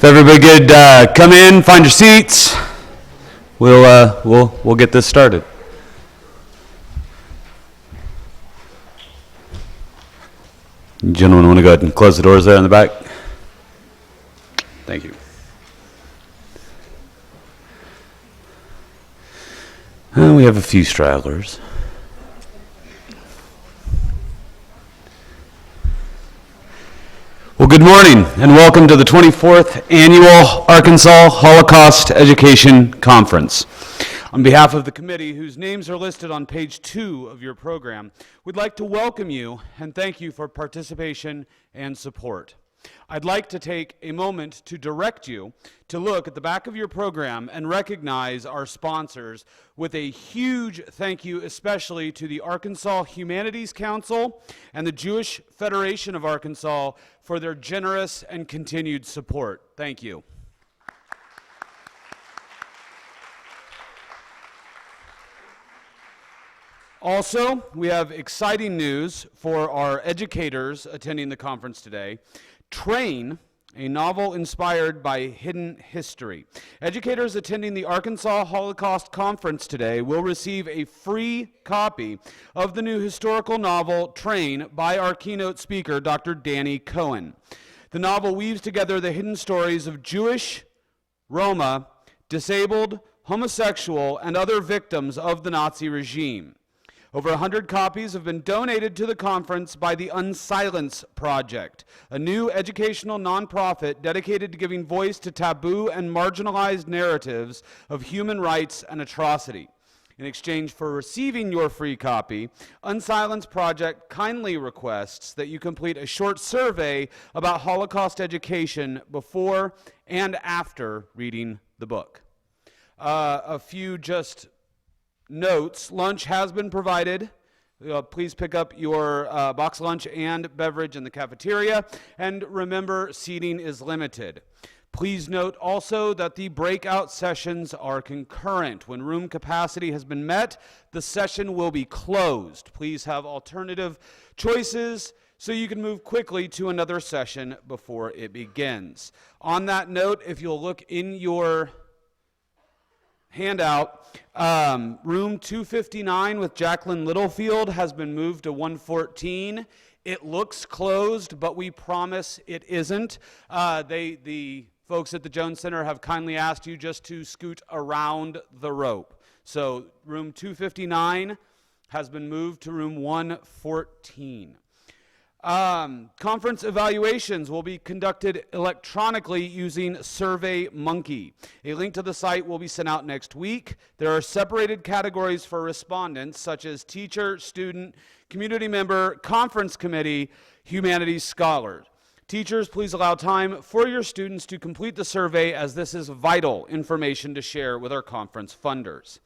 If everybody could come in, find your seats, we'll get this started. You gentlemen want to go ahead and close the doors there in the back? Thank you. We have a few stragglers. Well, good morning and welcome to the 24th Annual Arkansas Holocaust Education Conference. On behalf of the committee, whose names are listed on page 2 of your program, we'd like to welcome you and thank you for participation and support. I'd like to take a moment to direct you to look at the back of your program and recognize our sponsors with a huge thank you, especially to the Arkansas Humanities Council and the Jewish Federation of Arkansas for their generous and continued support. Thank you. Also, we have exciting news for our educators attending the conference today. Train, a novel inspired by hidden history. Educators attending the Arkansas Holocaust Conference today will receive a free copy of the new historical novel, Train, by our keynote speaker, Dr. Danny Cohen. The novel weaves together the hidden stories of Jewish, Roma, disabled, homosexual, and other victims of the Nazi regime. Over 100 copies have been donated to the conference by the Unsilence Project, a new educational nonprofit dedicated to giving voice to taboo and marginalized narratives of human rights and atrocity. In exchange for receiving your free copy, Unsilence Project kindly requests that you complete a short survey about Holocaust education before and after reading the book. A few just notes. Lunch has been provided. Please pick up your box lunch and beverage in the cafeteria. And remember, seating is limited. Please note also that the breakout sessions are concurrent. When room capacity has been met, the session will be closed. Please have alternative choices so you can move quickly to another session before it begins. On that note, if you'll look in your handout, room 259 with Jacqueline Littlefield has been moved to 114. It looks closed, but we promise it isn't. The folks at the Jones Center have kindly asked you just to scoot around the rope. So room 259 has been moved to room 114. Conference evaluations will be conducted electronically using SurveyMonkey. A link to the site will be sent out next week. There are separated categories for respondents such as teacher, student, community member, conference committee, humanities scholar. Teachers, please allow time for your students to complete the survey as this is vital information to share with our conference funders.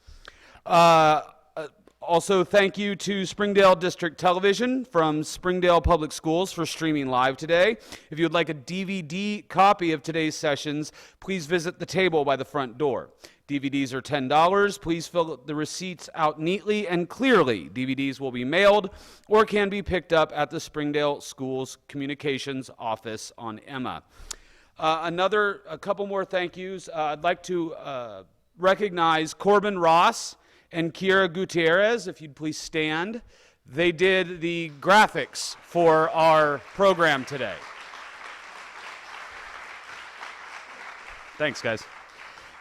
Also, thank you to Springdale District Television from Springdale Public Schools for streaming live today. If you would like a DVD copy of today's sessions, please visit the table by the front door. DVDs are $10. Please fill the receipts out neatly and clearly. DVDs will be mailed or can be picked up at the Springdale Schools Communications Office on Emma. A couple more thank yous. I'd like to recognize Corbin Ross and Kira Gutierrez, if you'd please stand. They did the graphics for our program today. Thanks, guys.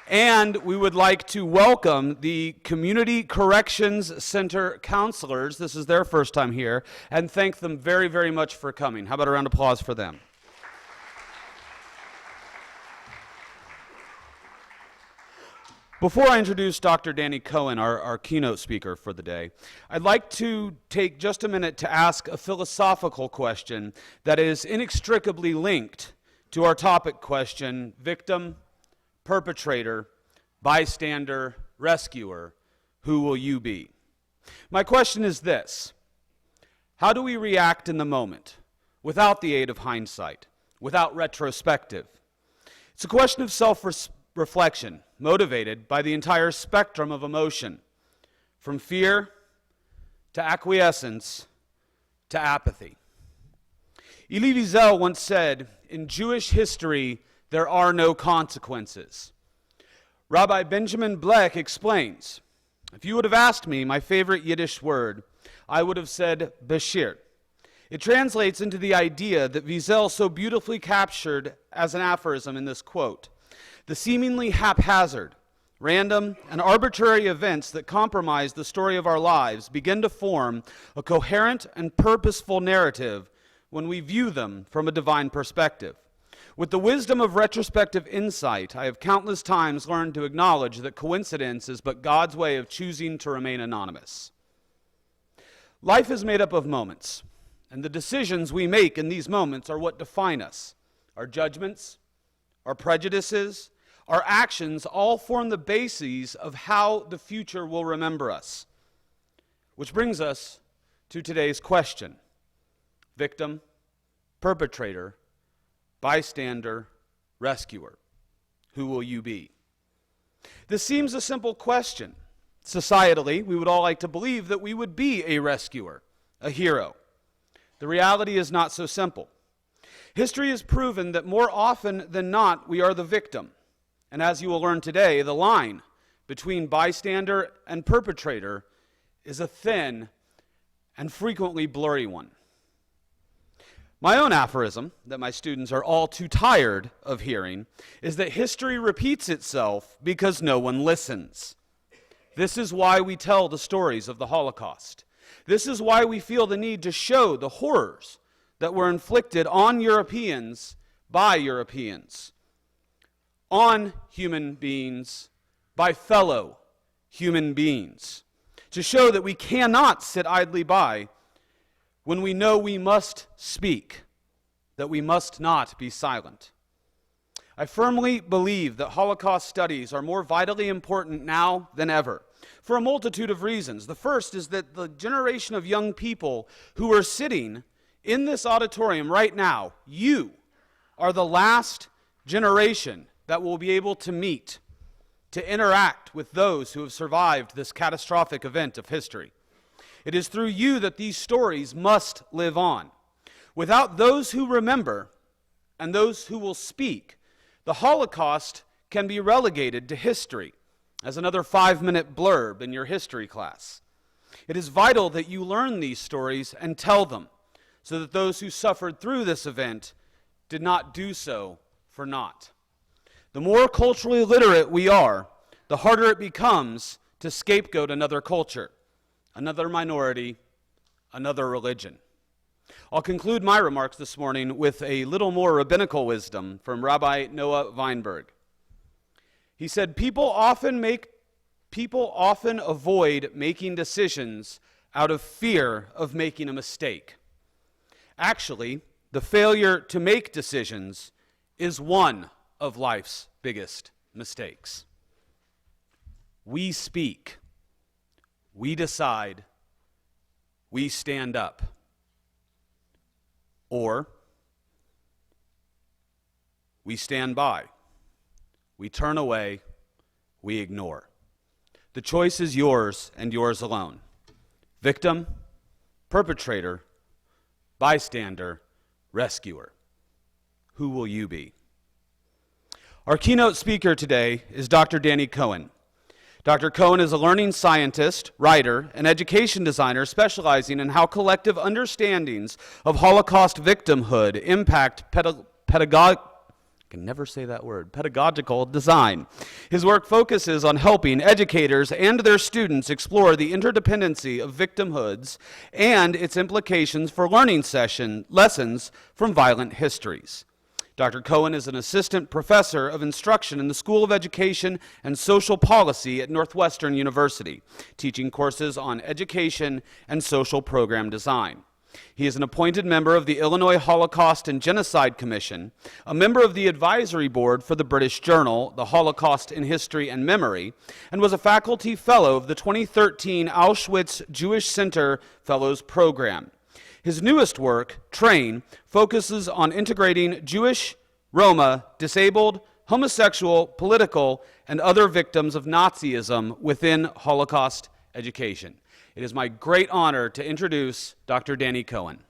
And we would like to welcome the Community Corrections Center counselors. This is their first time here, and thank them very, very much for coming. How about a round of applause for them? Before I introduce Dr. Danny Cohen, our keynote speaker for the day, I'd like to take just a minute to ask a philosophical question that is inextricably linked to our topic question: victim, perpetrator, bystander, rescuer, who will you be? My question is this: how do we react in the moment without the aid of hindsight, without retrospective? It's a question of self-reflection, motivated by the entire spectrum of emotion, from fear to acquiescence to apathy. Elie Wiesel once said, "In Jewish history, there are no consequences. Rabbi Benjamin Bleck explains, if you would have asked me my favorite Yiddish word, I would have said beshir. It translates into the idea that Wiesel so beautifully captured as an aphorism in this quote: the seemingly haphazard, random, and arbitrary events that compromise the story of our lives begin to form a coherent and purposeful narrative when we view them from a divine perspective. With the wisdom of retrospective insight, I have countless times learned to acknowledge that coincidence is but God's way of choosing to remain anonymous. Life is made up of moments, and the decisions we make in these moments are what define us. Our judgments, our prejudices, our actions all form the bases of how the future will remember us. Which brings us to today's question: victim, perpetrator, bystander, rescuer. Who will you be? This seems a simple question. Societally, we would all like to believe that we would be a rescuer, a hero. The reality is not so simple. History has proven that more often than not, we are the victim. And as you will learn today, the line between bystander and perpetrator is a thin and frequently blurry one. My own aphorism, that my students are all too tired of hearing, is that history repeats itself because no one listens. This is why we tell the stories of the Holocaust. This is why we feel the need to show the horrors that were inflicted on Europeans by Europeans, on human beings by fellow human beings, to show that we cannot sit idly by when we know we must speak, that we must not be silent. I firmly believe that Holocaust studies are more vitally important now than ever, for a multitude of reasons. The first is that the generation of young people who are sitting in this auditorium right now, you are the last generation that will be able to meet, to interact with those who have survived this catastrophic event of history. It is through you that these stories must live on. Without those who remember and those who will speak, the Holocaust can be relegated to history as another 5-minute blurb in your history class. It is vital that you learn these stories and tell them so that those who suffered through this event did not do so for naught. The more culturally literate we are, the harder it becomes to scapegoat another culture, another minority, another religion. I'll conclude my remarks this morning with a little more rabbinical wisdom from Rabbi Noah Weinberg. He said, people often avoid making decisions out of fear of making a mistake. Actually, the failure to make decisions is one of life's biggest mistakes. We speak, we decide, we stand up. Or we stand by, we turn away, we ignore. The choice is yours and yours alone. Victim, perpetrator, bystander, rescuer. Who will you be? Our keynote speaker today is Dr. Danny Cohen. Dr. Cohen is a learning scientist, writer, and education designer specializing in how collective understandings of Holocaust victimhood impact pedagogical design. His work focuses on helping educators and their students explore the interdependency of victimhoods and its implications for learning lessons from violent histories. Dr. Cohen is an assistant professor of instruction in the School of Education and Social Policy at Northwestern University, teaching courses on education and social program design. He is an appointed member of the Illinois Holocaust and Genocide Commission, a member of the advisory board for the British journal, The Holocaust in History and Memory, and was a faculty fellow of the 2013 Auschwitz Jewish Center Fellows Program. His newest work, Train, focuses on integrating Jewish, Roma, disabled, homosexual, political, and other victims of Nazism within Holocaust education. It is my great honor to introduce Dr. Danny Cohen.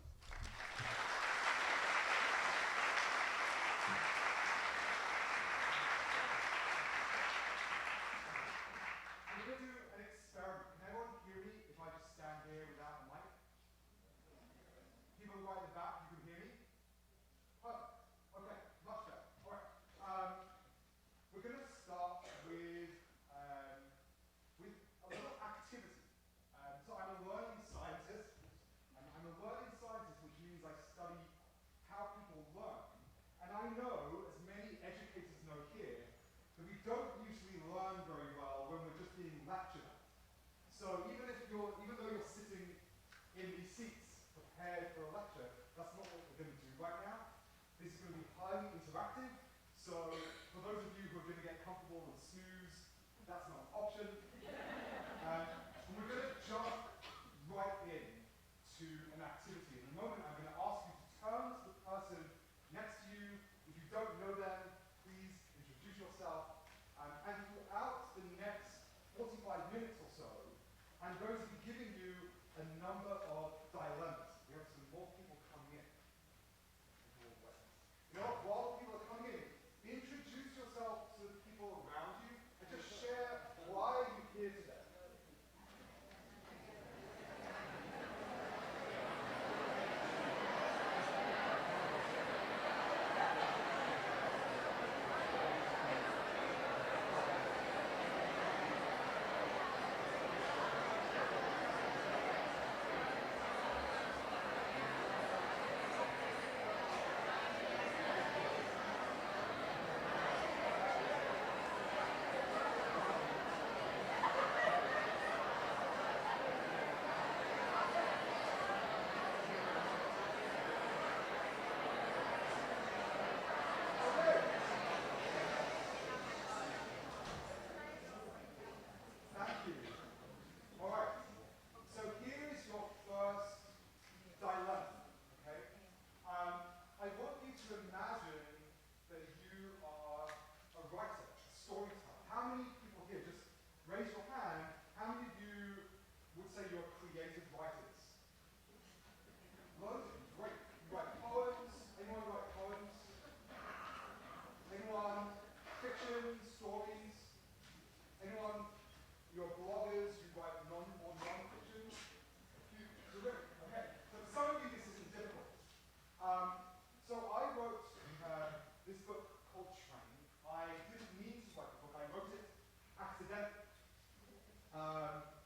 That's not an option. And we're going to jump right in to an activity. In a moment, I'm going to ask you to turn to the person next to you. If you don't know them, please introduce yourself. And throughout the next 45 minutes or so, I'm going to be giving you a number of dilemmas. We have some more people coming in. You know, while people are coming in, introduce yourself to the people around you and just share why you're here today.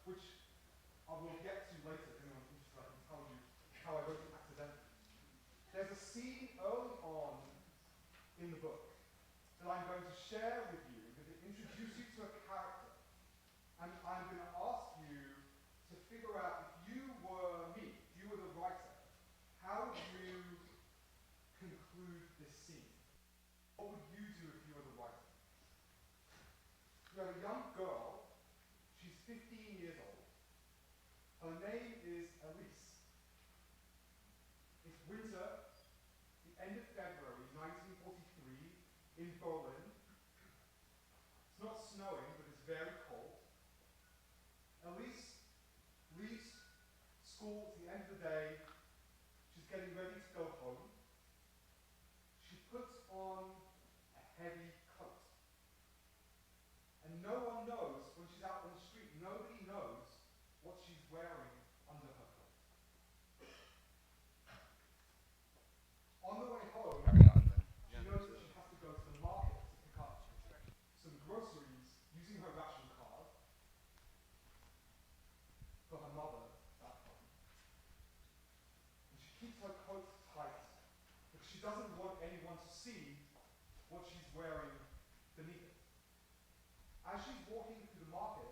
Which I will get to later if anyone's interested. I can tell you how I wrote it accidentally. There's a scene early on in the book that I'm going to share with you that will introduce you to a character. And I'm going to ask you to figure out if you were me, if you were the writer, how would you conclude this scene? What would you do if you were the writer? You have a young girl. She's 15 years old. Her name is Elise. It's winter, the end of February 1943 in Berlin. It's not snowing, but it's very cold. Elise leaves school at the end of the day. She's getting ready to go home. She puts on a heavy coat. And no one knows, when she's out on the street, nobody knows what she's wearing under her coat. On the way home, she knows that she has to go to the market to pick up some groceries using her ration card for her mother back home. And she keeps her coat tight because she doesn't want anyone to see what she's wearing beneath it. As she's walking through the market,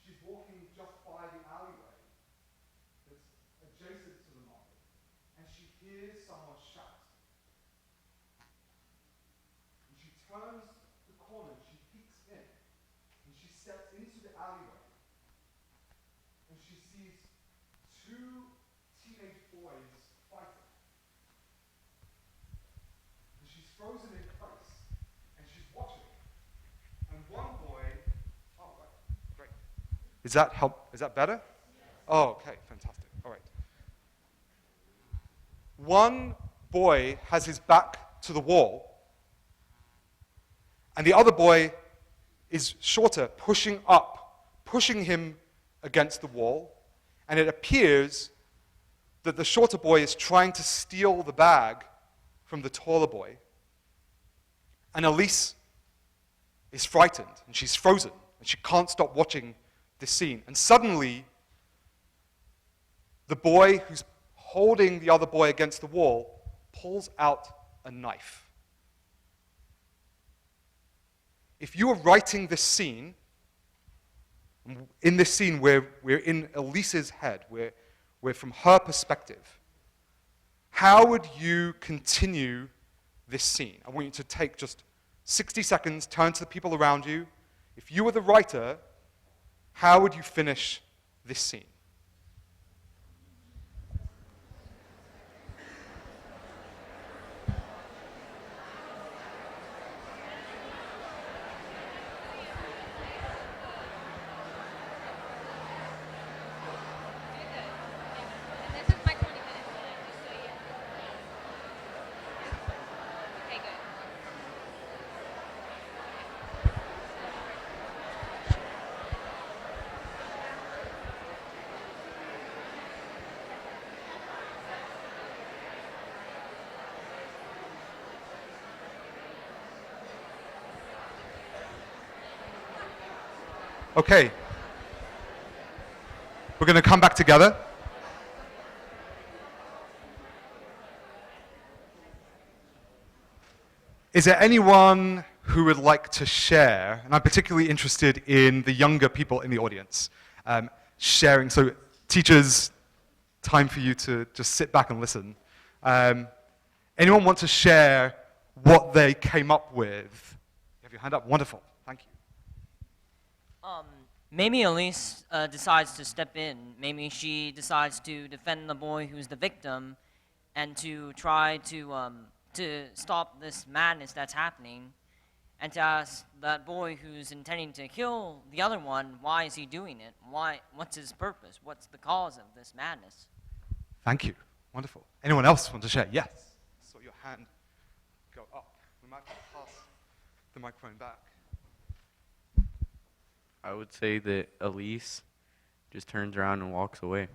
she's walking just by the alleyway that's adjacent to the market, and she hears someone shout. And she turns the corner, she peeks in, and she steps into the alleyway, and she sees two teenage boys fighting. And she's frozen in place, and she's watching. And one boy, oh, great. Is that help? Is that better? Oh, okay, fantastic. All right. One boy has his back to the wall, and the other boy is shorter, pushing him against the wall, and it appears that the shorter boy is trying to steal the bag from the taller boy. And Elise is frightened, and she's frozen, and she can't stop watching this scene. And suddenly, the boy who's holding the other boy against the wall pulls out a knife. If you were writing this scene, in this scene where we're in Elise's head, we're from her perspective, how would you continue this scene? I want you to take just 60 seconds, turn to the people around you. If you were the writer, how would you finish this scene? This is my 20 minutes, just so you know. Okay, good. Okay. We're going to come back together. Is there anyone who would like to share, and I'm particularly interested in the younger people in the audience, sharing, so teachers, time for you to just sit back and listen. Anyone want to share what they came up with? You have your hand up, wonderful, thank you. Maybe Elise decides to step in. Maybe she decides to defend the boy who's the victim and to try to stop this madness that's happening and to ask that boy who's intending to kill the other one, why is he doing it? What's his purpose? What's the cause of this madness? Thank you, wonderful. Anyone else want to share? Yes, I saw your hand go up. We might pass the microphone back. I would say that Elise just turns around and walks away.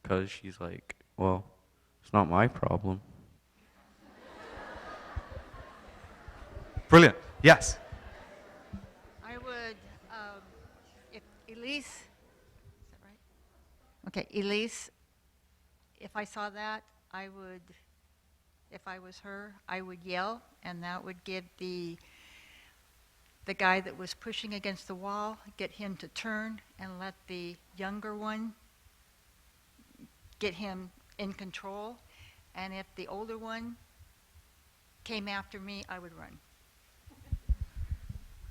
Because she's like, well, it's not my problem. Brilliant, yes. I would, if Elise, is that right? Okay, Elise, if I saw that, I would, if I was her, I would yell, and that would give the guy that was pushing against the wall, get him to turn and let the younger one get him in control. And if the older one came after me, I would run.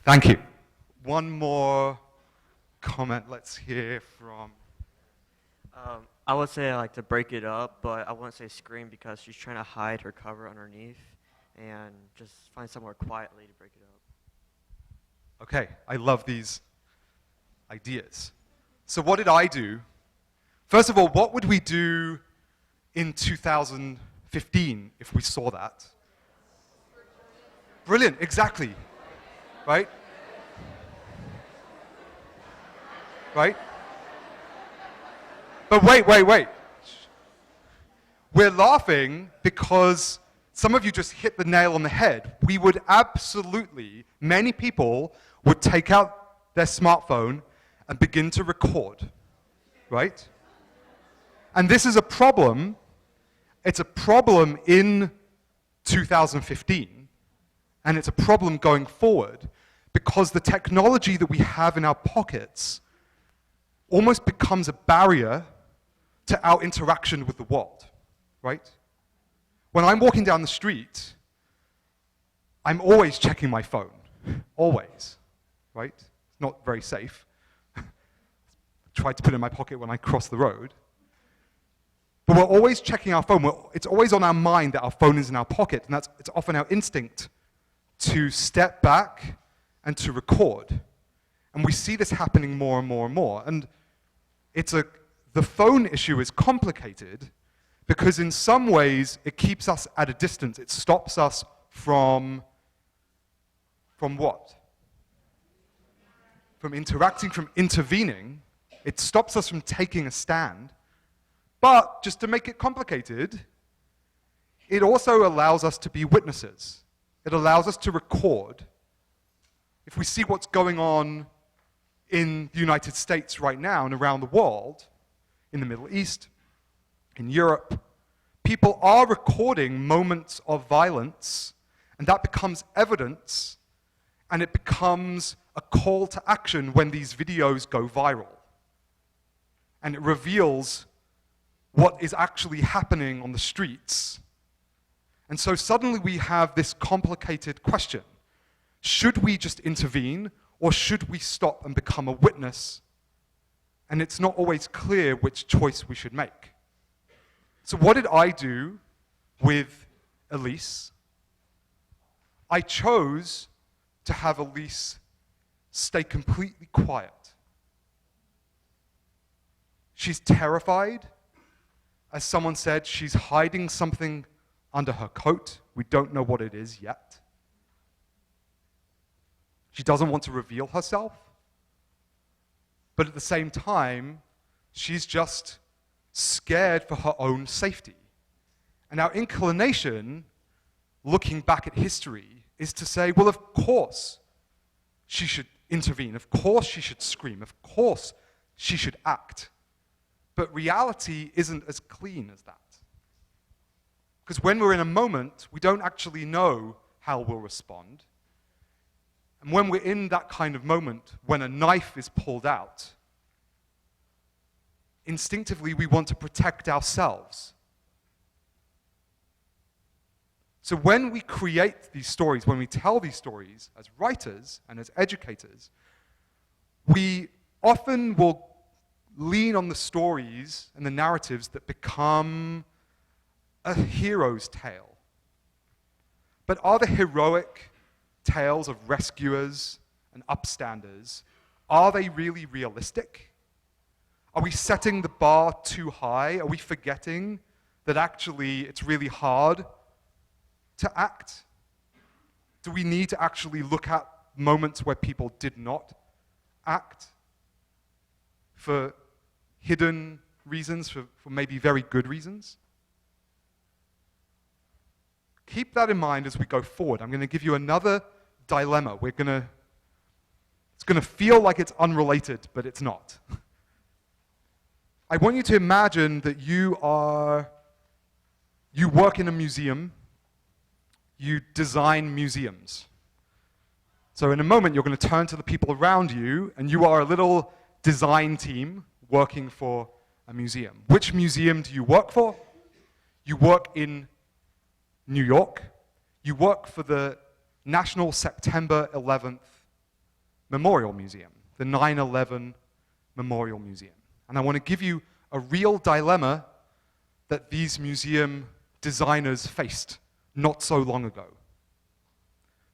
Thank you. One more comment, let's hear from... I would say I like to break it up, but I wouldn't say scream because she's trying to hide her cover underneath and just find somewhere quietly to break it up. Okay, I love these ideas. So what did I do? First of all, what would we do in 2015 if we saw that? Brilliant, exactly. Right? Right? But wait. We're laughing because some of you just hit the nail on the head. We would absolutely, many people would take out their smartphone and begin to record, right? And this is a problem. It's a problem in 2015, and it's a problem going forward because the technology that we have in our pockets almost becomes a barrier to our interaction with the world, right? When I'm walking down the street, I'm always checking my phone, always, right? It's not very safe. I tried to put it in my pocket when I cross the road. But we're always checking our phone. It's always on our mind that our phone is in our pocket, and it's often our instinct to step back and to record. And we see this happening more and more and more. And the phone issue is complicated because in some ways it keeps us at a distance. It stops us from what? From interacting, from intervening. It stops us from taking a stand. But just to make it complicated, it also allows us to be witnesses. It allows us to record. If we see what's going on in the United States right now and around the world, in the Middle East, in Europe, people are recording moments of violence, and that becomes evidence, and it becomes a call to action when these videos go viral. And it reveals what is actually happening on the streets. And so suddenly we have this complicated question. Should we just intervene, or should we stop and become a witness? And it's not always clear which choice we should make. So what did I do with Elise? I chose to have Elise stay completely quiet. She's terrified. As someone said, she's hiding something under her coat. We don't know what it is yet. She doesn't want to reveal herself. But at the same time, she's just scared for her own safety. And our inclination, looking back at history, is to say, well, of course she should intervene. Of course she should scream. Of course she should act. But reality isn't as clean as that. Because when we're in a moment, we don't actually know how we'll respond. And when we're in that kind of moment, when a knife is pulled out, instinctively we want to protect ourselves. So when we create these stories, when we tell these stories as writers and as educators, we often will lean on the stories and the narratives that become a hero's tale. But are the heroic tales of rescuers and upstanders, are they really realistic? Are we setting the bar too high? Are we forgetting that actually it's really hard to act? Do we need to actually look at moments where people did not act for hidden reasons, for maybe very good reasons? Keep that in mind as we go forward. I'm going to give you another dilemma. It's going to feel like it's unrelated, but it's not. I want you to imagine that you work in a museum, you design museums. So in a moment, you're going to turn to the people around you, and you are a little design team working for a museum. Which museum do you work for? You work in New York. You work for the National September 11th Memorial Museum, the 9/11 Memorial Museum. And I want to give you a real dilemma that these museum designers faced not so long ago.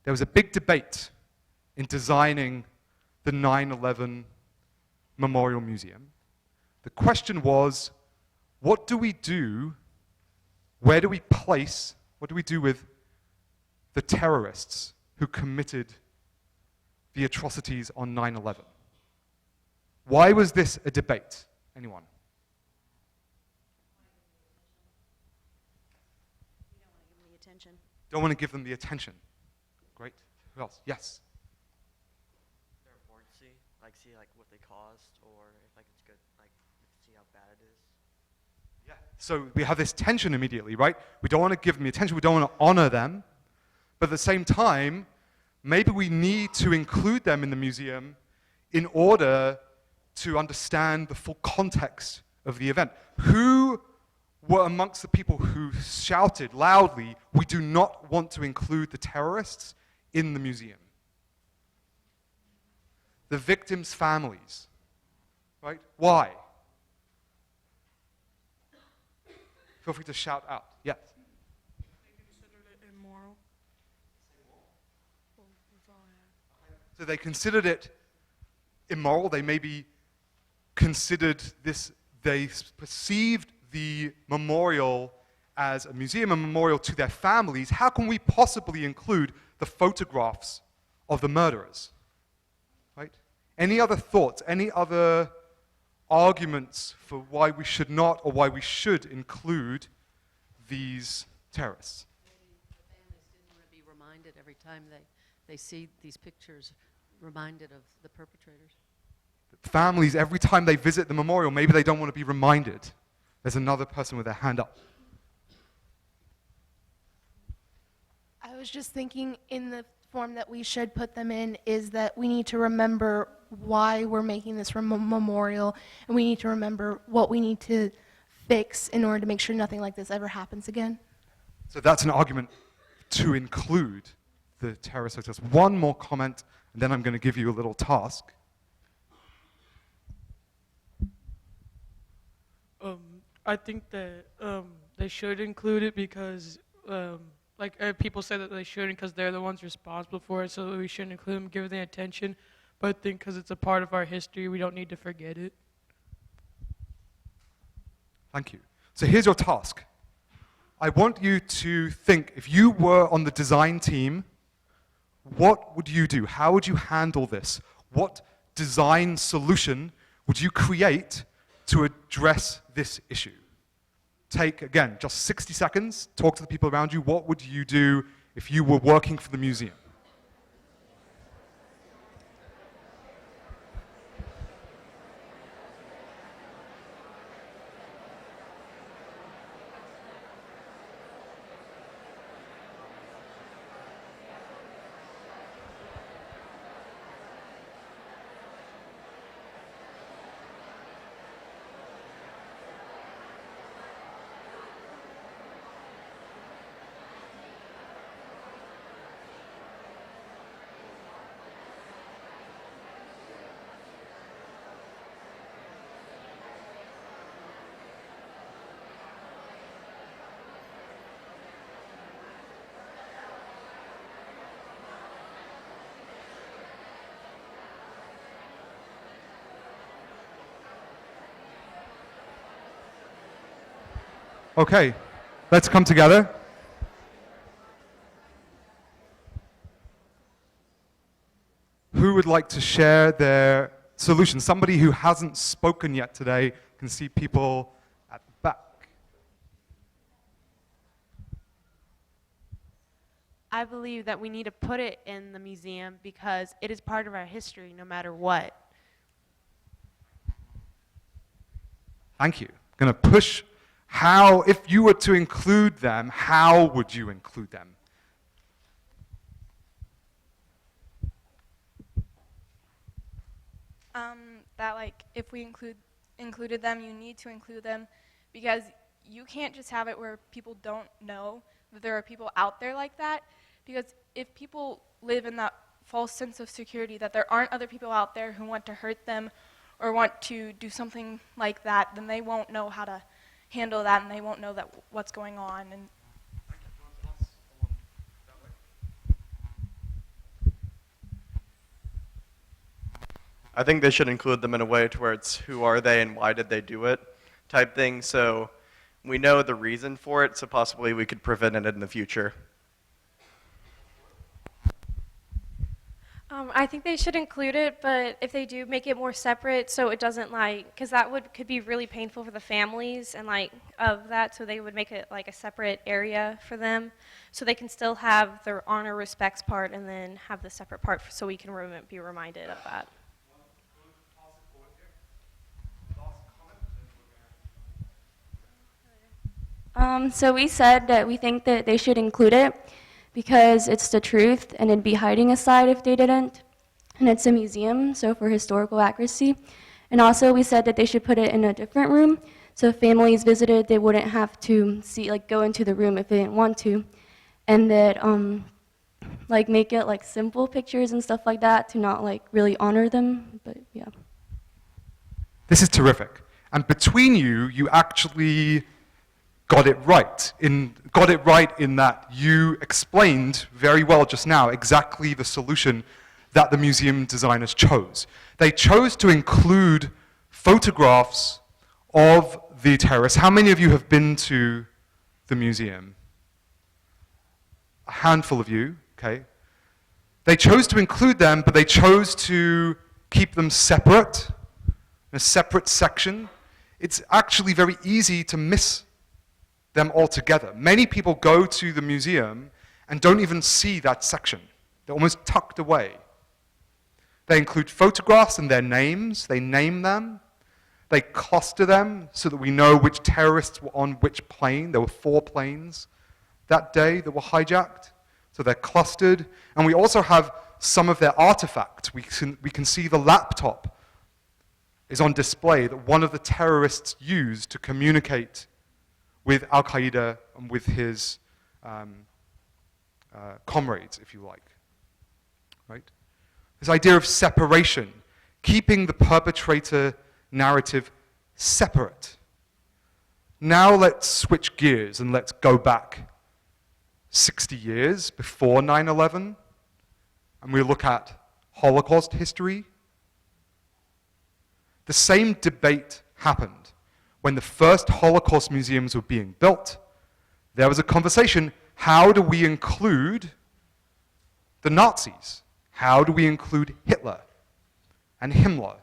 There was a big debate in designing the 9/11 Memorial Museum. The question was, what do we do, where do we place, what do we do with the terrorists who committed the atrocities on 9/11? Why was this a debate? Anyone? Don't want to give them the attention. Great. Who else? Yes. Their importance, see what they caused, or if it's good, see how bad it is. Yeah. So we have this tension immediately, right? We don't want to give them the attention. We don't want to honor them. But at the same time, maybe we need to include them in the museum in order to understand the full context of the event. Who were amongst the people who shouted loudly, "We do not want to include the terrorists in the museum"? The victims' families, right? Why? Feel free to shout out. Yes. They considered it immoral. Well, that's all I have. So they considered it immoral. They maybe considered this, they perceived the memorial as a museum, a memorial to their families. How can we possibly include the photographs of the murderers? Right? Any other thoughts? Any other arguments for why we should not or why we should include these terrorists? Maybe the families didn't want to be reminded every time they see these pictures, reminded of the perpetrators. Families, every time they visit the memorial, maybe they don't want to be reminded. There's another person with their hand up. I was just thinking in the form that we should put them in is that we need to remember why we're making this memorial, and we need to remember what we need to fix in order to make sure nothing like this ever happens again. So that's an argument to include the terrorist hoax. One more comment, and then I'm going to give you a little task. I think that they should include it because, people say that they shouldn't because they're the ones responsible for it, so we shouldn't include them, give them attention. But I think because it's a part of our history, we don't need to forget it. Thank you. So here's your task. I want you to think, if you were on the design team, what would you do? How would you handle this? What design solution would you create to address this issue? Take, again, just 60 seconds, talk to the people around you. What would you do if you were working for the museum? Okay, let's come together. Who would like to share their solution? Somebody who hasn't spoken yet today. Can see people at the back. I believe that we need to put it in the museum because it is part of our history no matter what. Thank you. Going to push. How, if you were to include them, how would you include them? That if we included them, you need to include them because you can't just have it where people don't know that there are people out there like that. Because if people live in that false sense of security that there aren't other people out there who want to hurt them or want to do something like that, then they won't know how to handle that, and they won't know that what's going on. And I think they should include them in a way to where it's who are they and why did they do it type thing, so we know the reason for it, so possibly we could prevent it in the future. I think they should include it, but if they do, make it more separate so it doesn't because that could be really painful for the families and of that, so they would make it a separate area for them so they can still have their honor respects part and then have the separate part so we can be reminded of that. So we said that we think that they should include it because it's the truth and it'd be hiding a side if they didn't. And it's a museum, so for historical accuracy. And also we said that they should put it in a different room so if families visited, they wouldn't have to go into the room if they didn't want to. And that make it simple pictures and stuff like that to not really honor them, but yeah. This is terrific. And between you, you actually got it right in that you explained very well just now exactly the solution that the museum designers chose. They chose to include photographs of the terrorists. How many of you have been to the museum? A handful of you, okay. They chose to include them, but they chose to keep them separate, in a separate section. It's actually very easy to miss them altogether. Many people go to the museum and don't even see that section. They're almost tucked away. They include photographs and their names. They name them. They cluster them so that we know which terrorists were on which plane. There were 4 planes that day that were hijacked. So they're clustered. And we also have some of their artifacts. We can see the laptop is on display that one of the terrorists used to communicate with Al-Qaeda and with his comrades, if you like, right? This idea of separation, keeping the perpetrator narrative separate. Now let's switch gears and let's go back 60 years before 9/11, and we look at Holocaust history. The same debate happened when the first Holocaust museums were being built. There was a conversation, how do we include the Nazis? How do we include Hitler and Himmler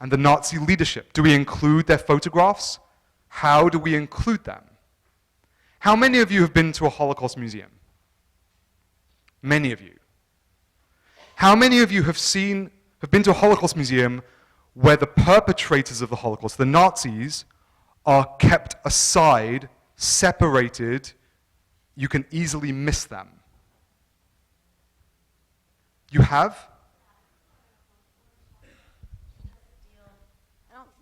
and the Nazi leadership? Do we include their photographs? How do we include them? How many of you have been to a Holocaust museum? Many of you. How many of you have been to a Holocaust museum where the perpetrators of the Holocaust, the Nazis, are kept aside, separated, you can easily miss them? You have?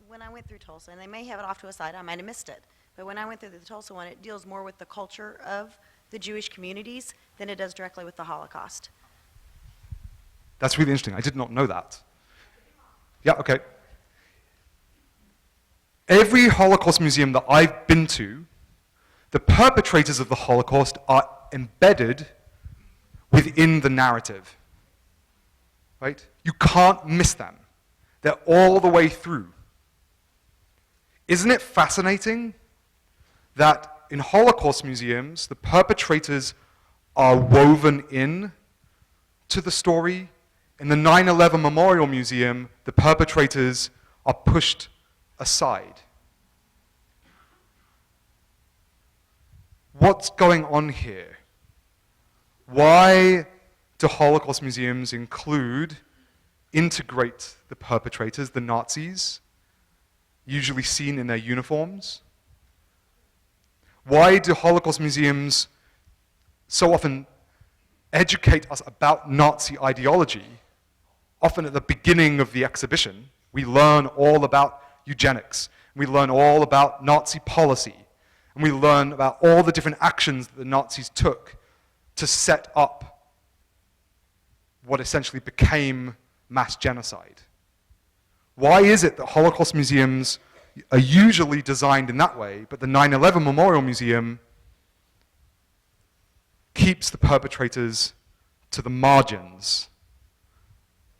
When I went through Tulsa, and they may have it off to a side, I might have missed it, but when I went through the Tulsa one, it deals more with the culture of the Jewish communities than it does directly with the Holocaust. That's really interesting. I did not know that. Yeah, okay. Every Holocaust museum that I've been to, the perpetrators of the Holocaust are embedded within the narrative. Right? You can't miss them. They're all the way through. Isn't it fascinating that in Holocaust museums, the perpetrators are woven in to the story? In the 9/11 Memorial Museum, the perpetrators are pushed aside. What's going on here? Why do Holocaust museums integrate the perpetrators, the Nazis, usually seen in their uniforms? Why do Holocaust museums so often educate us about Nazi ideology? Often at the beginning of the exhibition, we learn all about eugenics, we learn all about Nazi policy, and we learn about all the different actions that the Nazis took to set up what essentially became mass genocide. Why is it that Holocaust museums are usually designed in that way, but the 9/11 Memorial Museum keeps the perpetrators to the margins?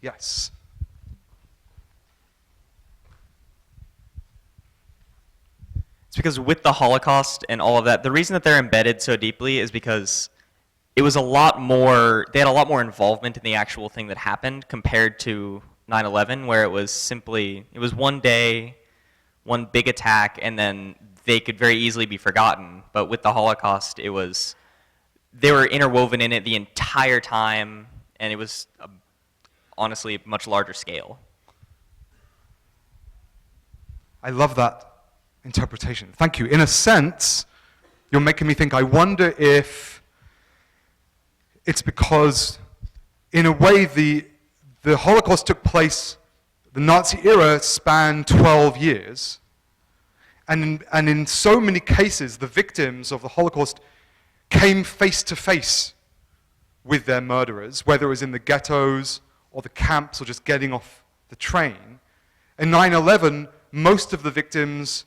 Yes. It's because with the Holocaust and all of that, the reason that they're embedded so deeply is because it was a lot more, they had a lot more involvement in the actual thing that happened compared to 9/11, where it was simply, it was one day, one big attack, and then they could very easily be forgotten. But with the Holocaust, it was, they were interwoven in it the entire time, and it was honestly a much larger scale. I love that interpretation. Thank you. In a sense, you're making me think, I wonder if it's because, in a way, the Holocaust took place, the Nazi era spanned 12 years, and in so many cases, the victims of the Holocaust came face to face with their murderers, whether it was in the ghettos or the camps or just getting off the train. In 9/11, most of the victims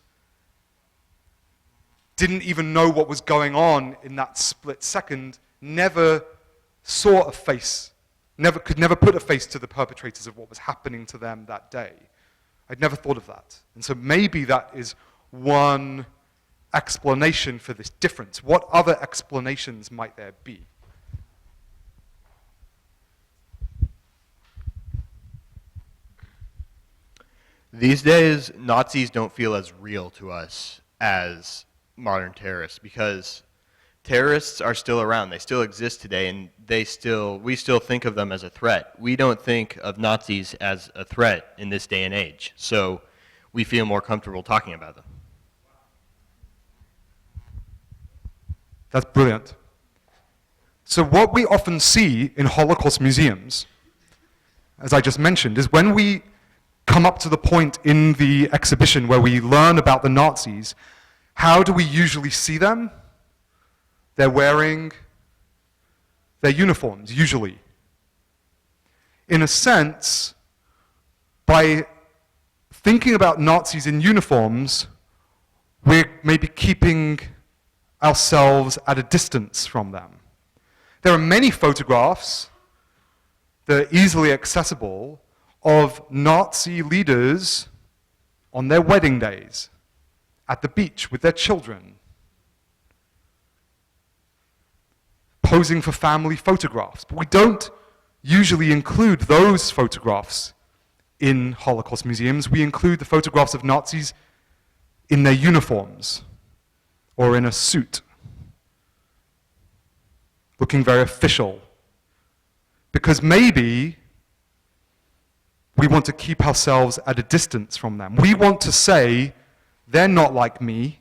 didn't even know what was going on in that split second, never saw a face, could never put a face to the perpetrators of what was happening to them that day. I'd never thought of that. And so maybe that is one explanation for this difference. What other explanations might there be? These days, Nazis don't feel as real to us as modern terrorists, because terrorists are still around. They still exist today, and we still think of them as a threat. We don't think of Nazis as a threat in this day and age, so we feel more comfortable talking about them. That's brilliant. So what we often see in Holocaust museums, as I just mentioned, is when we come up to the point in the exhibition where we learn about the Nazis, how do we usually see them? They're wearing their uniforms, usually. In a sense, by thinking about Nazis in uniforms, we're maybe keeping ourselves at a distance from them. There are many photographs that are easily accessible of Nazi leaders on their wedding days, at the beach with their children, posing for family photographs. But we don't usually include those photographs in Holocaust museums. We include the photographs of Nazis in their uniforms or in a suit, looking very official. Because maybe we want to keep ourselves at a distance from them. We want to say, they're not like me.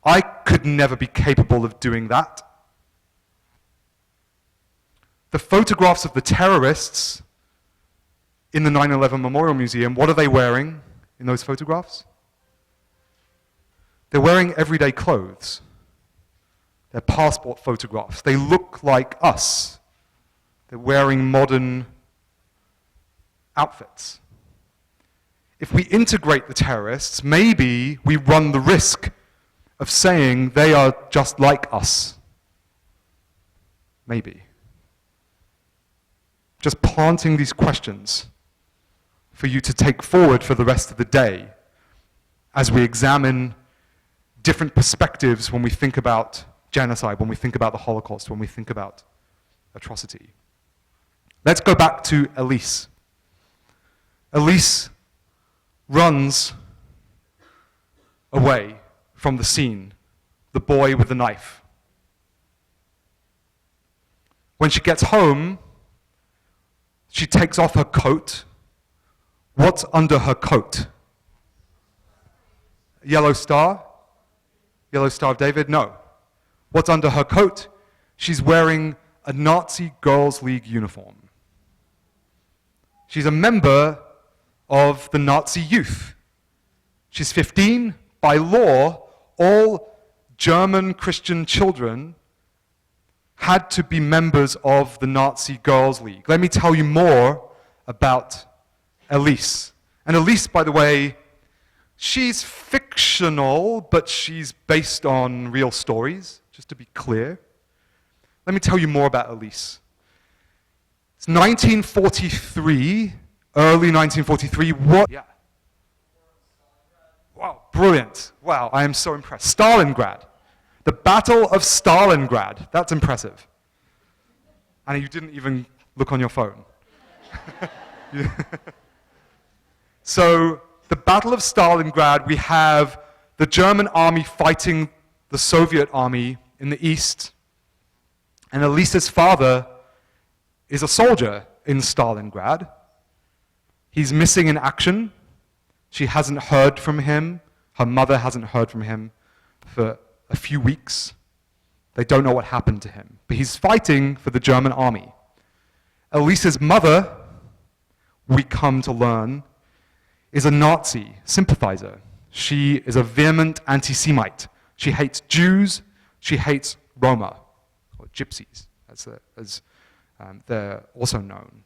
I could never be capable of doing that. The photographs of the terrorists in the 9/11 Memorial Museum, what are they wearing in those photographs? They're wearing everyday clothes. They're passport photographs. They look like us. They're wearing modern outfits. If we integrate the terrorists, maybe we run the risk of saying they are just like us. Maybe. Just planting these questions for you to take forward for the rest of the day as we examine different perspectives when we think about genocide, when we think about the Holocaust, when we think about atrocity. Let's go back to Elise. Elise runs away from the scene, the boy with the knife. When she gets home, she takes off her coat. What's under her coat? Yellow star? Yellow Star of David? No. What's under her coat? She's wearing a Nazi Girls' League uniform. She's a member of the Nazi youth. She's 15. By law, all German Christian children had to be members of the Nazi Girls' League. Let me tell you more about Elise. And Elise, by the way, she's fictional, but she's based on real stories, just to be clear. Let me tell you more about Elise. It's 1943, early 1943. What? Yeah. Wow, brilliant. Wow, I am so impressed. Stalingrad. The Battle of Stalingrad. That's impressive. And you didn't even look on your phone. So, the Battle of Stalingrad, we have the German army fighting the Soviet army in the east. And Elise's father is a soldier in Stalingrad. He's missing in action. She hasn't heard from him. Her mother hasn't heard from him for a few weeks. They don't know what happened to him. But he's fighting for the German army. Elise's mother, we come to learn, is a Nazi sympathizer. She is a vehement anti-Semite. She hates Jews. She hates Roma, or gypsies, as they're also known.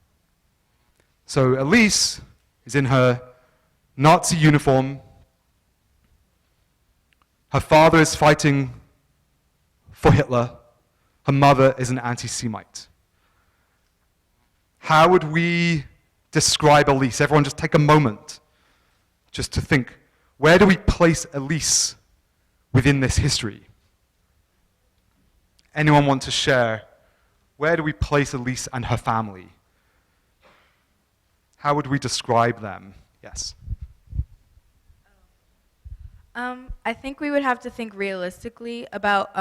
So Elise is in her Nazi uniform. Her father is fighting for Hitler. Her mother is an anti-Semite. How would we describe Elise? Everyone just take a moment just to think, where do we place Elise within this history? Anyone want to share? Where do we place Elise and her family? How would we describe them? Yes. I think we would have to think realistically about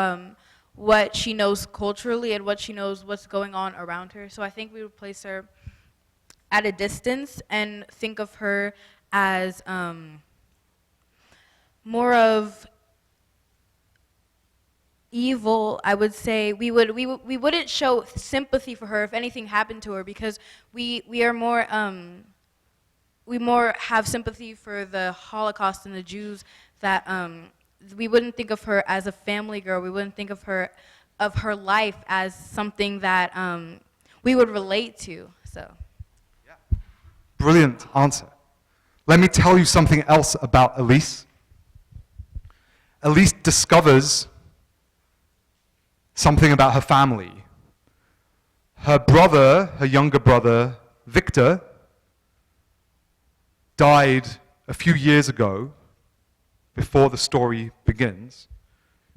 what she knows culturally and what she knows what's going on around her. So I think we would place her at a distance and think of her as more of evil. I would say we wouldn't show sympathy for her if anything happened to her, because we are more we more have sympathy for the Holocaust and the Jews that we wouldn't think of her as a family girl. We wouldn't think of her life as something that we would relate to. So. Brilliant answer. Let me tell you something else about Elise. Elise discovers something about her family. Her brother, her younger brother, Victor, died a few years ago, before the story begins.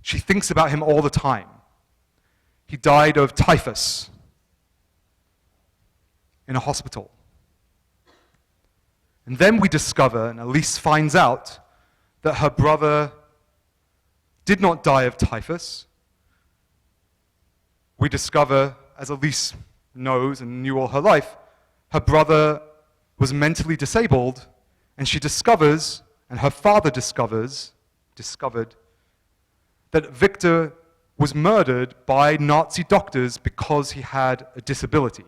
She thinks about him all the time. He died of typhus in a hospital. And then we discover, and Elise finds out, that her brother did not die of typhus. We discover, as Elise knows and knew all her life, her brother was mentally disabled, and she discovers, and her father discovered, that Victor was murdered by Nazi doctors because he had a disability.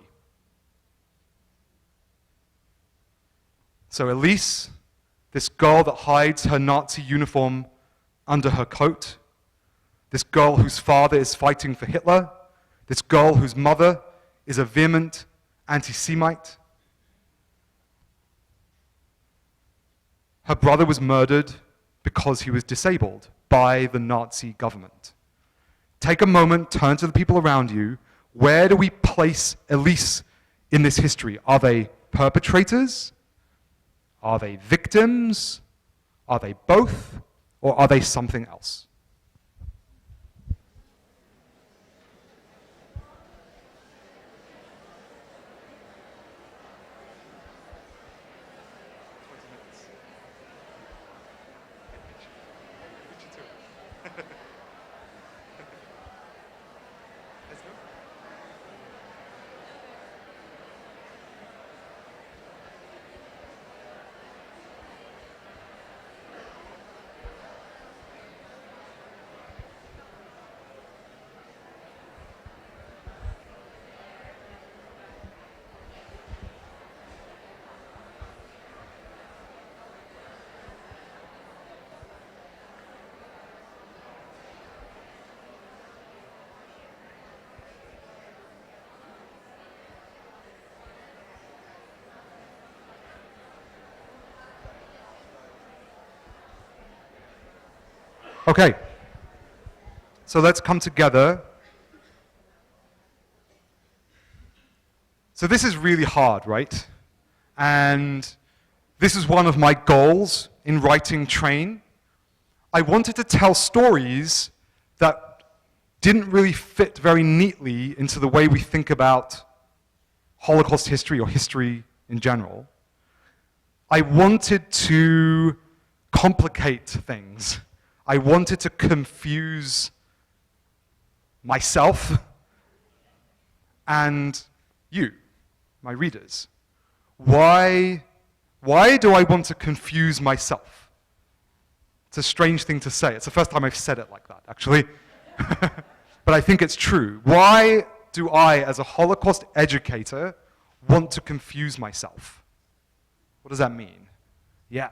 So Elise, this girl that hides her Nazi uniform under her coat, this girl whose father is fighting for Hitler, this girl whose mother is a vehement anti-Semite. Her brother was murdered because he was disabled by the Nazi government. Take a moment, turn to the people around you. Where do we place Elise in this history? Are they perpetrators? Are they victims? Are they both? Or are they something else? Okay, so let's come together. So this is really hard, right? And this is one of my goals in writing Train. I wanted to tell stories that didn't really fit very neatly into the way we think about Holocaust history or history in general. I wanted to complicate things. I wanted to confuse myself and you, my readers. Why do I want to confuse myself? It's a strange thing to say. It's the first time I've said it like that, actually. But I think it's true. Why do I, as a Holocaust educator, want to confuse myself? What does that mean? Yeah.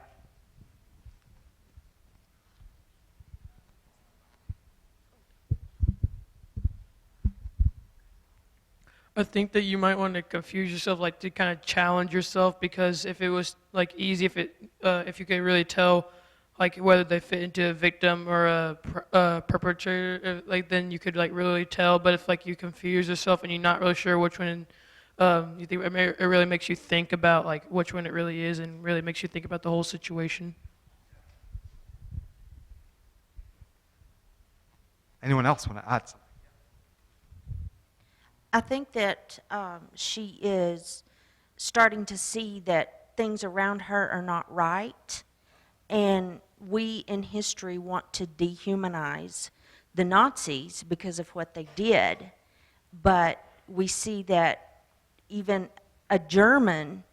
I think that you might want to confuse yourself, like to kind of challenge yourself, because if it was like easy, if you could really tell, like whether they fit into a victim or a perpetrator, like then you could like really tell. But if like you confuse yourself and you're not really sure which one, you think it really makes you think about like which one it really is, and really makes you think about the whole situation. Anyone else want to add something? I think that she is starting to see that things around her are not right, and we in history want to dehumanize the Nazis because of what they did, but we see that even a German,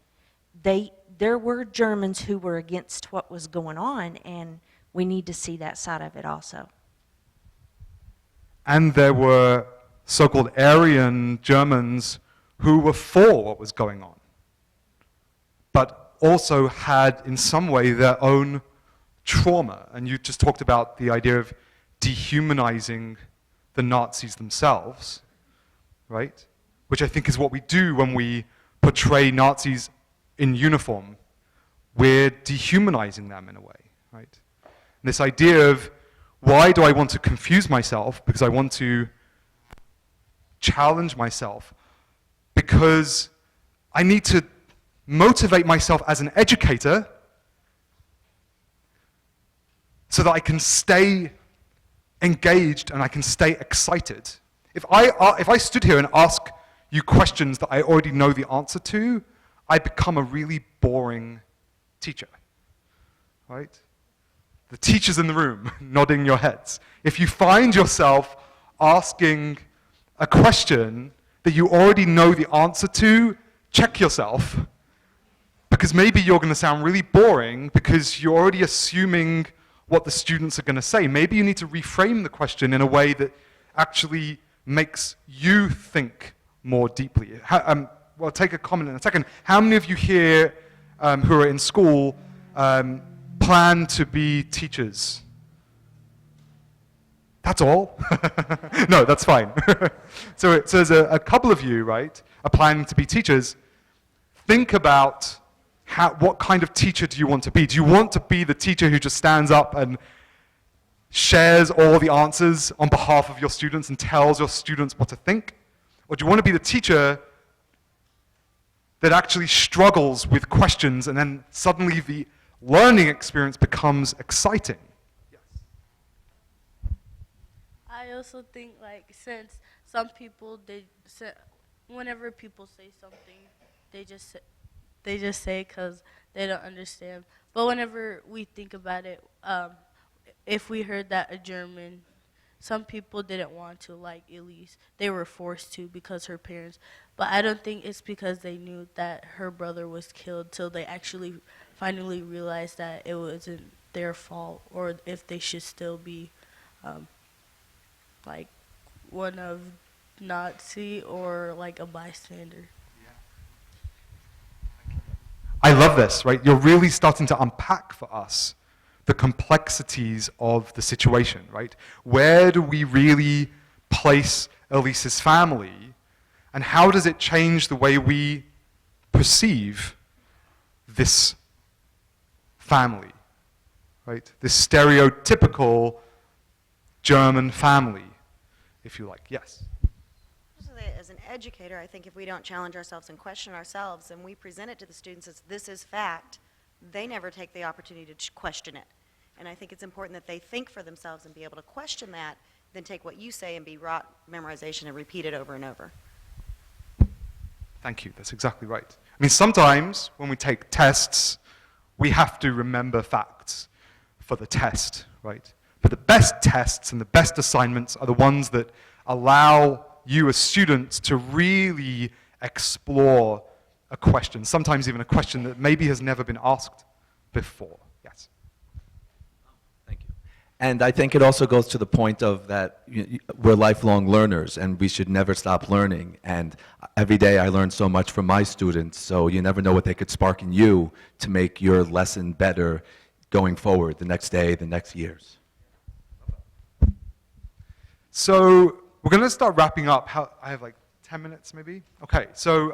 there were Germans who were against what was going on, and we need to see that side of it also. And there were so-called Aryan Germans who were for what was going on, but also had in some way their own trauma, and you just talked about the idea of dehumanizing the Nazis themselves, right? Which I think is what we do when we portray Nazis in uniform. We're dehumanizing them in a way, right? And this idea of, why do I want to confuse myself? Because I want to challenge myself. Because I need to motivate myself as an educator so that I can stay engaged and I can stay excited. If I stood here and ask you questions that I already know the answer to, I become a really boring teacher, right? The teachers in the room nodding your heads. If you find yourself asking a question that you already know the answer to, check yourself, because maybe you're going to sound really boring because you're already assuming what the students are going to say. Maybe you need to reframe the question in a way that actually makes you think more deeply. Well, I'll take a comment in a second. How many of you here who are in school plan to be teachers? That's all? No, that's fine. So there's a couple of you, right, are planning to be teachers. Think about what kind of teacher do you want to be? Do you want to be the teacher who just stands up and shares all the answers on behalf of your students and tells your students what to think? Or do you want to be the teacher that actually struggles with questions and then suddenly the learning experience becomes exciting? I also think, like, since some people, whenever people say something, they just say because they don't understand. But whenever we think about it, if we heard that a German, some people didn't want to, like Elise. They were forced to because her parents. But I don't think it's because they knew that her brother was killed till they actually finally realized that it wasn't their fault, or if they should still be like one of Nazi or like a bystander. I love this, right? You're really starting to unpack for us the complexities of the situation, right? Where do we really place Elise's family, and how does it change the way we perceive this family, right? This stereotypical German family, if you like. Yes? As an educator, I think if we don't challenge ourselves and question ourselves and we present it to the students as this is fact, they never take the opportunity to question it. And I think it's important that they think for themselves and be able to question that, then take what you say and be rote memorization and repeat it over and over. Thank you, that's exactly right. I mean, sometimes when we take tests, we have to remember facts for the test, right? But the best tests and the best assignments are the ones that allow you as students to really explore a question, sometimes even a question that maybe has never been asked before. Yes. And I think it also goes to the point of that we're lifelong learners and we should never stop learning. And every day I learn so much from my students, so you never know what they could spark in you to make your lesson better going forward the next day, the next years. So we're going to start wrapping up. I have like 10 minutes maybe? Okay, so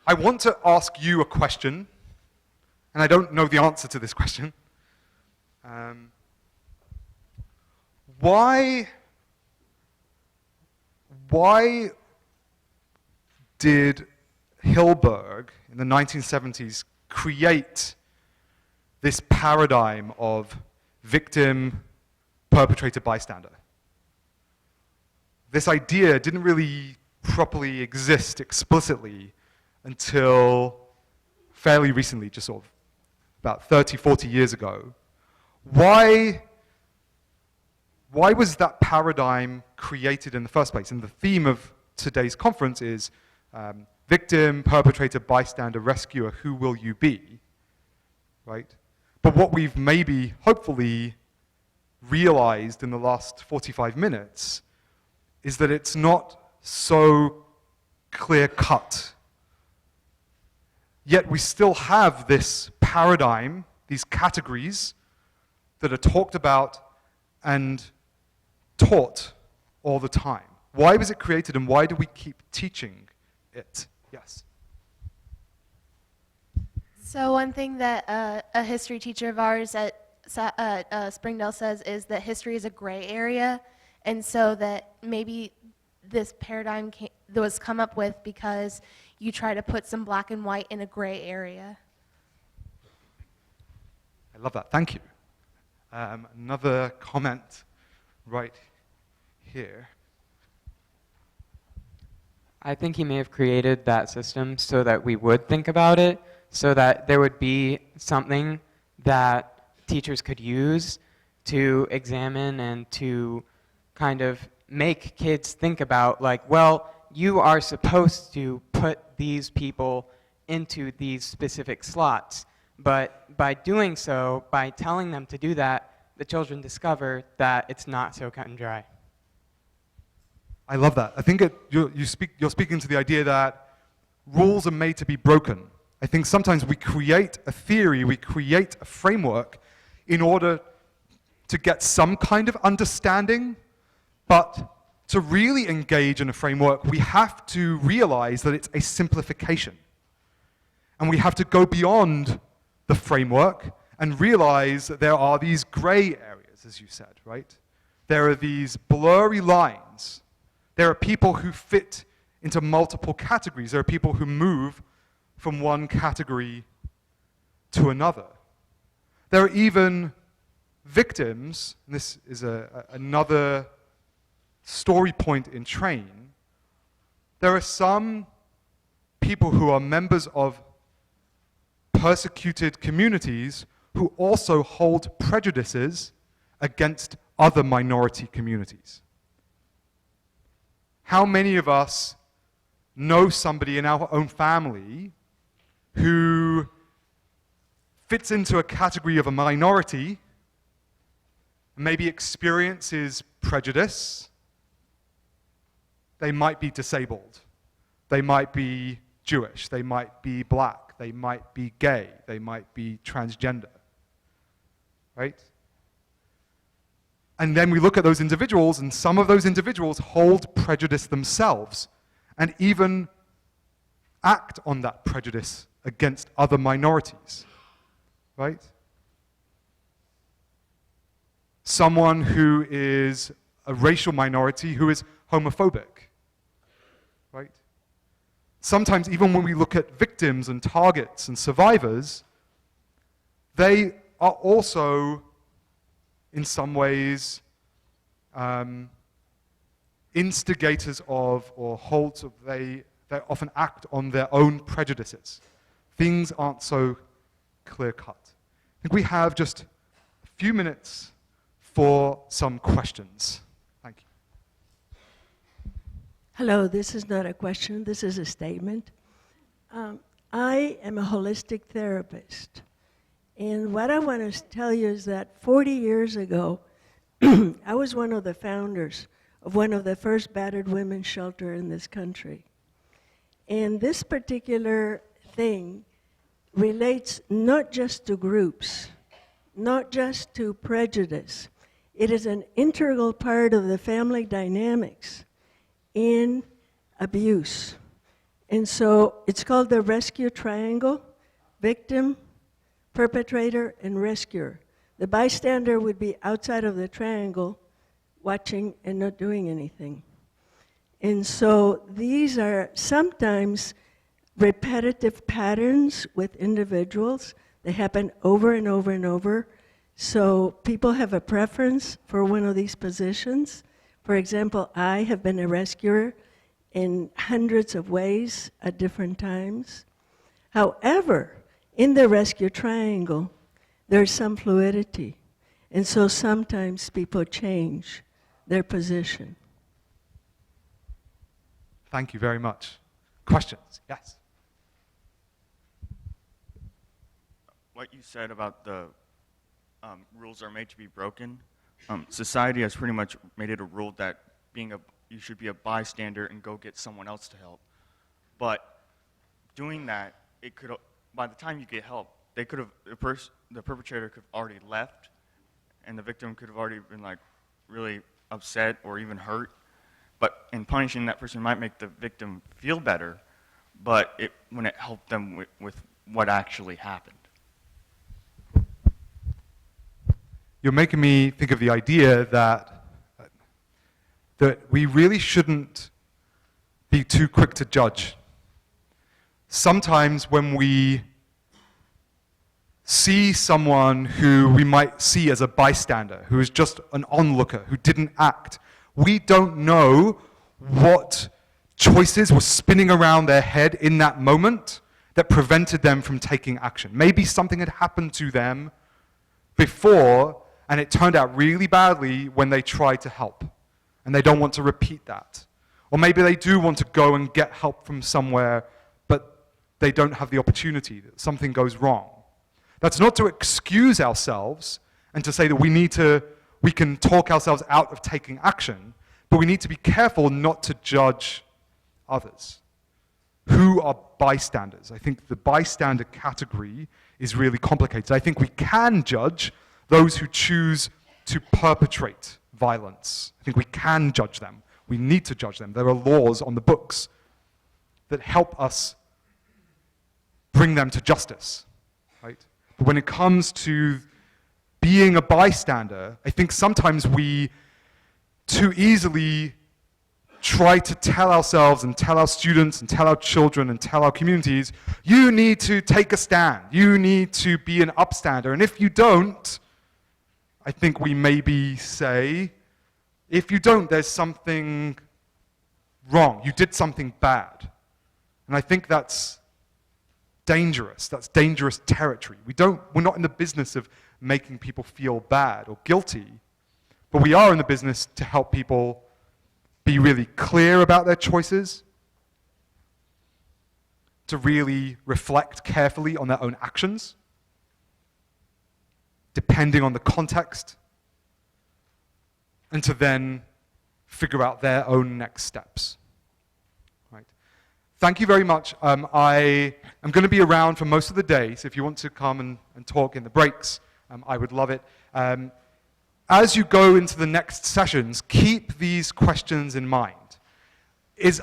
I want to ask you a question, and I don't know the answer to this question. Why did Hilberg in the 1970s create this paradigm of victim, perpetrator, bystander? This idea didn't really properly exist explicitly until fairly recently, just sort of about 30, 40 years ago. Why was that paradigm created in the first place? And the theme of today's conference is victim, perpetrator, bystander, rescuer, who will you be? Right? But what we've maybe, hopefully, realized in the last 45 minutes is that it's not so clear-cut. Yet we still have this paradigm, these categories that are talked about and taught all the time? Why was it created, and why do we keep teaching it? Yes. So one thing that a history teacher of ours at Springdale says is that history is a gray area, and so that maybe this paradigm was come up with because you try to put some black and white in a gray area. I love that. Thank you. Another comment right here. I think he may have created that system so that we would think about it, so that there would be something that teachers could use to examine and to kind of make kids think about, like, well, you are supposed to put these people into these specific slots. But by doing so, by telling them to do that, the children discover that it's not so cut and dry. I love that. I think you're speaking to the idea that rules are made to be broken. I think sometimes we create a theory, we create a framework in order to get some kind of understanding, but to really engage in a framework, we have to realize that it's a simplification. And we have to go beyond the framework and realize that there are these gray areas, as you said, right? There are these blurry lines. There are people who fit into multiple categories. There are people who move from one category to another. There are even victims, and this is another story point in Train. There are some people who are members of persecuted communities who also hold prejudices against other minority communities. How many of us know somebody in our own family who fits into a category of a minority, maybe experiences prejudice? They might be disabled. They might be Jewish. They might be black. They might be gay. They might be transgender. Right? And then we look at those individuals, and some of those individuals hold prejudice themselves and even act on that prejudice against other minorities. Right? Someone who is a racial minority who is homophobic. Right? Sometimes even when we look at victims and targets and survivors, they are also, in some ways, instigators of or holds of, they often act on their own prejudices. Things aren't so clear-cut. I think we have just a few minutes for some questions. Thank you. Hello, this is not a question, this is a statement. I am a holistic therapist. And what I want to tell you is that 40 years ago, I was one of the founders of one of the first battered women's shelter in this country. And this particular thing relates not just to groups, not just to prejudice. It is an integral part of the family dynamics in abuse. And so it's called the rescue triangle: victim, perpetrator, and rescuer. The bystander would be outside of the triangle, watching and not doing anything. And so these are sometimes repetitive patterns with individuals. They happen over and over and over. So people have a preference for one of these positions. For example, I have been a rescuer in hundreds of ways at different times. However, in the rescue triangle, there's some fluidity. And so sometimes people change their position. Thank you very much. Questions? Yes. What you said about the rules are made to be broken, society has pretty much made it a rule that you should be a bystander and go get someone else to help. But doing that, by the time you get help, they could have, the perpetrator could have already left, and the victim could have already been like really upset or even hurt. But in punishing that person might make the victim feel better, but it when it helped them with what actually happened. You're making me think of the idea that we really shouldn't be too quick to judge. Sometimes when we see someone who we might see as a bystander, who is just an onlooker, who didn't act, we don't know what choices were spinning around their head in that moment that prevented them from taking action. Maybe something had happened to them before, and it turned out really badly when they tried to help, and they don't want to repeat that. Or maybe they do want to go and get help from somewhere, but they don't have the opportunity, that something goes wrong. That's not to excuse ourselves and to say that we can talk ourselves out of taking action, but we need to be careful not to judge others. Who are bystanders? I think the bystander category is really complicated. I think we can judge those who choose to perpetrate violence. I think we can judge them. We need to judge them. There are laws on the books that help us bring them to justice, right? But when it comes to being a bystander, I think sometimes we too easily try to tell ourselves and tell our students and tell our children and tell our communities, you need to take a stand. You need to be an upstander. And if you don't, I think we maybe say, if you don't, there's something wrong. You did something bad. And I think that's dangerous. That's dangerous territory. We're not in the business of making people feel bad or guilty, but we are in the business to help people be really clear about their choices, to really reflect carefully on their own actions, depending on the context, and to then figure out their own next steps. Right. Thank you very much. I am going to be around for most of the day, so if you want to come and talk in the breaks, I would love it. As you go into the next sessions, keep these questions in mind.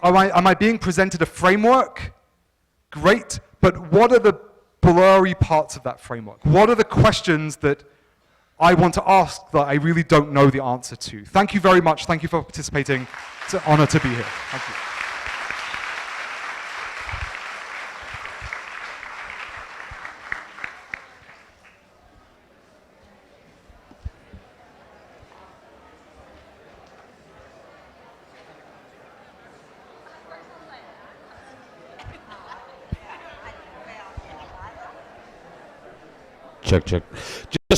Am I being presented a framework? Great, but what are the blurry parts of that framework? What are the questions that I want to ask that I really don't know the answer to? Thank you very much. Thank you for participating. It's an honor to be here. Thank you. Check.